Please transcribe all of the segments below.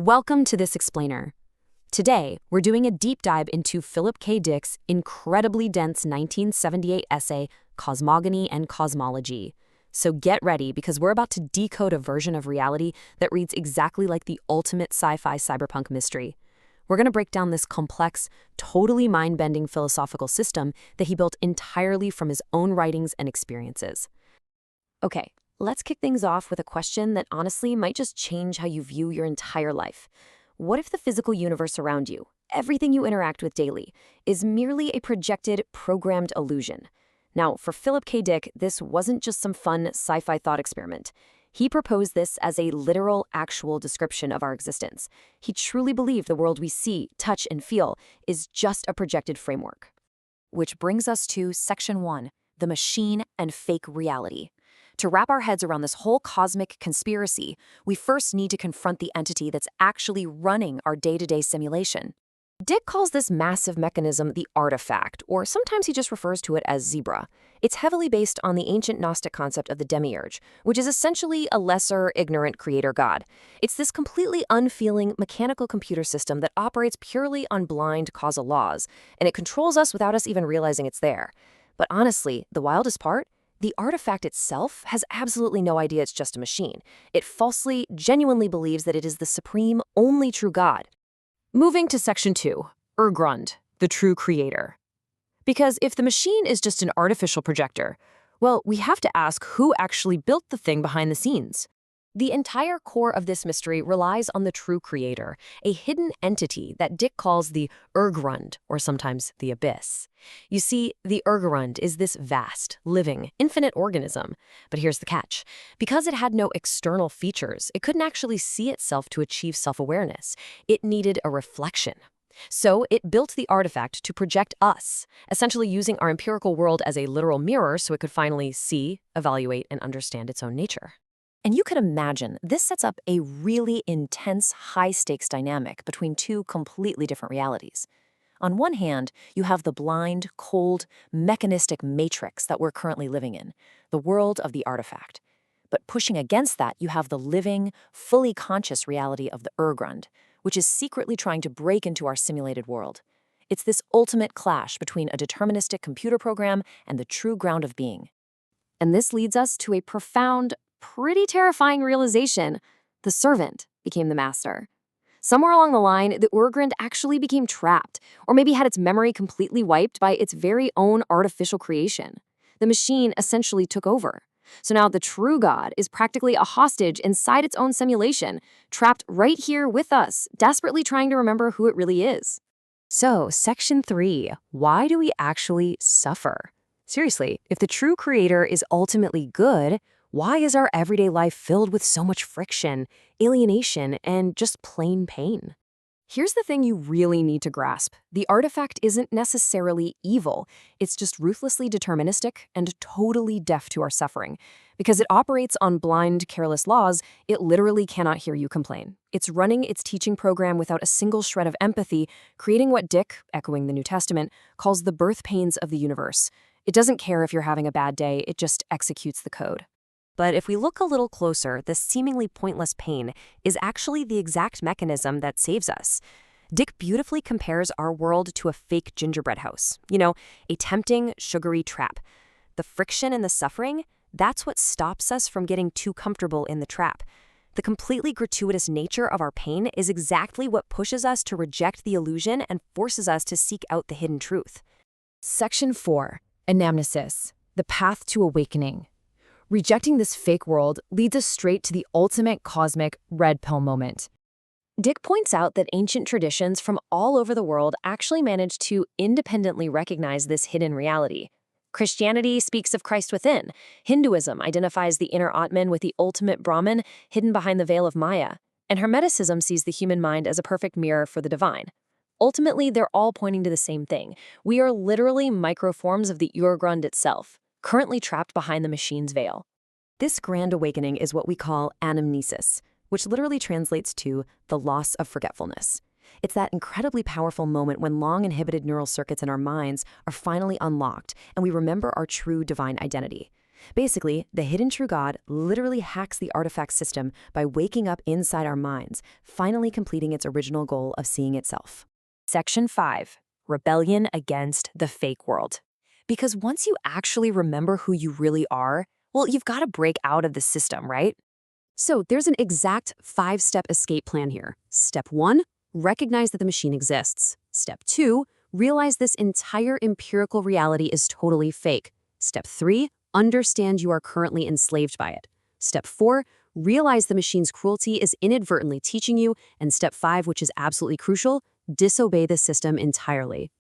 Welcome to this explainer. Today, we're doing a deep dive into Philip K. Dick's incredibly dense 1978 essay, Cosmogony and Cosmology. So get ready, because we're about to decode a version of reality that reads exactly like the ultimate sci-fi cyberpunk mystery. We're going to break down this complex, totally mind-bending philosophical system that he built entirely from his own writings and experiences. Okay, let's kick things off with a question that honestly might just change how you view your entire life. What if the physical universe around you, everything you interact with daily, is merely a projected, programmed illusion? Now, for Philip K. Dick, this wasn't just some fun sci-fi thought experiment. He proposed this as a literal, actual description of our existence. He truly believed the world we see, touch, and feel is just a projected framework. Which brings us to Section 1, the machine and fake reality. To wrap our heads around this whole cosmic conspiracy, we first need to confront the entity that's actually running our day-to-day simulation. Dick calls this massive mechanism the artifact, or sometimes he just refers to it as Zebra. It's heavily based on the ancient Gnostic concept of the demiurge, which is essentially a lesser, ignorant creator god. It's this completely unfeeling, mechanical computer system that operates purely on blind causal laws, and it controls us without us even realizing it's there. But honestly, the wildest part? The artifact itself has absolutely no idea it's just a machine. It falsely, genuinely believes that it is the supreme, only true God. Moving to Section 2, Grund, the true creator. Because if the machine is just an artificial projector, well, we have to ask who actually built the thing behind the scenes. The entire core of this mystery relies on the true creator, a hidden entity that Dick calls the Grund, or sometimes the abyss. You see, the Grund is this vast, living, infinite organism. But here's the catch. Because it had no external features, it couldn't actually see itself to achieve self-awareness. It needed a reflection. So it built the artifact to project us, essentially using our empirical world as a literal mirror so it could finally see, evaluate, and understand its own nature. And you can imagine, this sets up a really intense, high-stakes dynamic between two completely different realities. On one hand, you have the blind, cold, mechanistic matrix that we're currently living in, the world of the artifact. But pushing against that, you have the living, fully conscious reality of the Grund, which is secretly trying to break into our simulated world. It's this ultimate clash between a deterministic computer program and the true ground of being. And this leads us to a profound, pretty terrifying realization: the servant became the master. Somewhere along the line, the Grund actually became trapped, or maybe had its memory completely wiped by its very own artificial creation. The machine essentially took over. So now the true God is practically a hostage inside its own simulation, trapped right here with us, desperately trying to remember who it really is. So, Section 3, why do we actually suffer? Seriously, if the true creator is ultimately good, why is our everyday life filled with so much friction, alienation, and just plain pain? Here's the thing you really need to grasp. The artifact isn't necessarily evil. It's just ruthlessly deterministic and totally deaf to our suffering. Because it operates on blind, careless laws, it literally cannot hear you complain. It's running its teaching program without a single shred of empathy, creating what Dick, echoing the New Testament, calls the birth pains of the universe. It doesn't care if you're having a bad day, it just executes the code. But if we look a little closer, this seemingly pointless pain is actually the exact mechanism that saves us. Dick beautifully compares our world to a fake gingerbread house. A tempting, sugary trap. The friction and the suffering, that's what stops us from getting too comfortable in the trap. The completely gratuitous nature of our pain is exactly what pushes us to reject the illusion and forces us to seek out the hidden truth. Section 4, Anamnesis, the path to awakening. Rejecting this fake world leads us straight to the ultimate cosmic red pill moment. Dick points out that ancient traditions from all over the world actually managed to independently recognize this hidden reality. Christianity speaks of Christ within. Hinduism identifies the inner Atman with the ultimate Brahman hidden behind the veil of Maya. And Hermeticism sees the human mind as a perfect mirror for the divine. Ultimately, they're all pointing to the same thing. We are literally microforms of the Grund itself, currently trapped behind the machine's veil. This grand awakening is what we call anamnesis, which literally translates to the loss of forgetfulness. It's that incredibly powerful moment when long inhibited neural circuits in our minds are finally unlocked and we remember our true divine identity. Basically, the hidden true God literally hacks the artifact system by waking up inside our minds, finally completing its original goal of seeing itself. Section 5. Rebellion against the fake world. Because once you actually remember who you really are, well, you've got to break out of the system, right? So there's an exact 5-step escape plan here. Step 1, recognize that the machine exists. Step 2, realize this entire empirical reality is totally fake. Step 3, understand you are currently enslaved by it. Step 4, realize the machine's cruelty is inadvertently teaching you. And step 5, which is absolutely crucial, disobey the system entirely.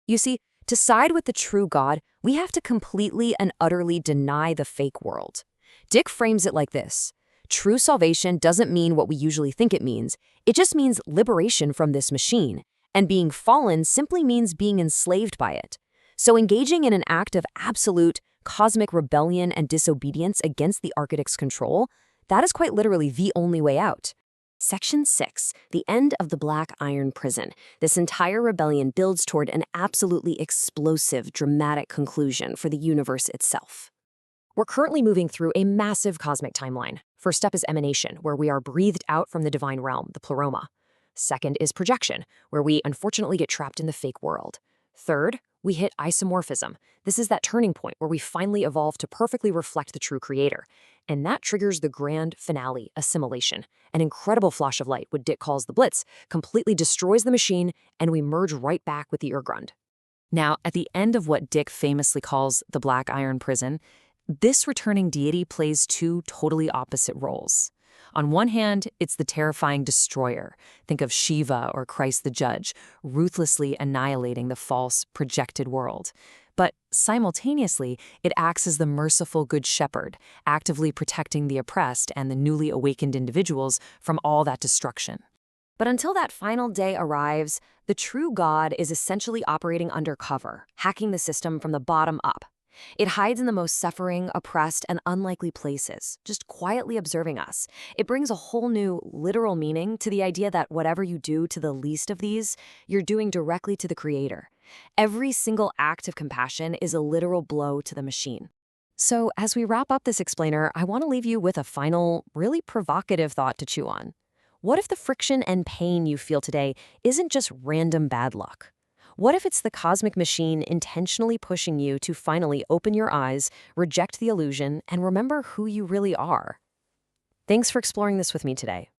You see, to side with the true God, we have to completely and utterly deny the fake world. Dick frames it like this. True salvation doesn't mean what we usually think it means. It just means liberation from this machine. And being fallen simply means being enslaved by it. So engaging in an act of absolute cosmic rebellion and disobedience against the architect's control, that is quite literally the only way out. Section 6, the end of the Black Iron Prison. This entire rebellion builds toward an absolutely explosive, dramatic conclusion for the universe itself. We're currently moving through a massive cosmic timeline. First step is emanation, where we are breathed out from the divine realm, the pleroma. Second is projection, where we unfortunately get trapped in the fake world. Third, we hit isomorphism. This is that turning point where we finally evolve to perfectly reflect the true creator. And that triggers the grand finale, assimilation. An incredible flash of light, what Dick calls the Blitz, completely destroys the machine, and we merge right back with the Urgrund. Now, at the end of what Dick famously calls the Black Iron Prison, this returning deity plays two totally opposite roles. On one hand, it's the terrifying destroyer. Think of Shiva or Christ the Judge, ruthlessly annihilating the false, projected world. But simultaneously, it acts as the merciful good shepherd, actively protecting the oppressed and the newly awakened individuals from all that destruction. But until that final day arrives, the true God is essentially operating undercover, hacking the system from the bottom up. It hides in the most suffering, oppressed, and unlikely places, just quietly observing us. It brings a whole new, literal meaning to the idea that whatever you do to the least of these, you're doing directly to the Creator. Every single act of compassion is a literal blow to the machine. So as we wrap up this explainer, I want to leave you with a final, really provocative thought to chew on. What if the friction and pain you feel today isn't just random bad luck? What if it's the cosmic machine intentionally pushing you to finally open your eyes, reject the illusion, and remember who you really are? Thanks for exploring this with me today.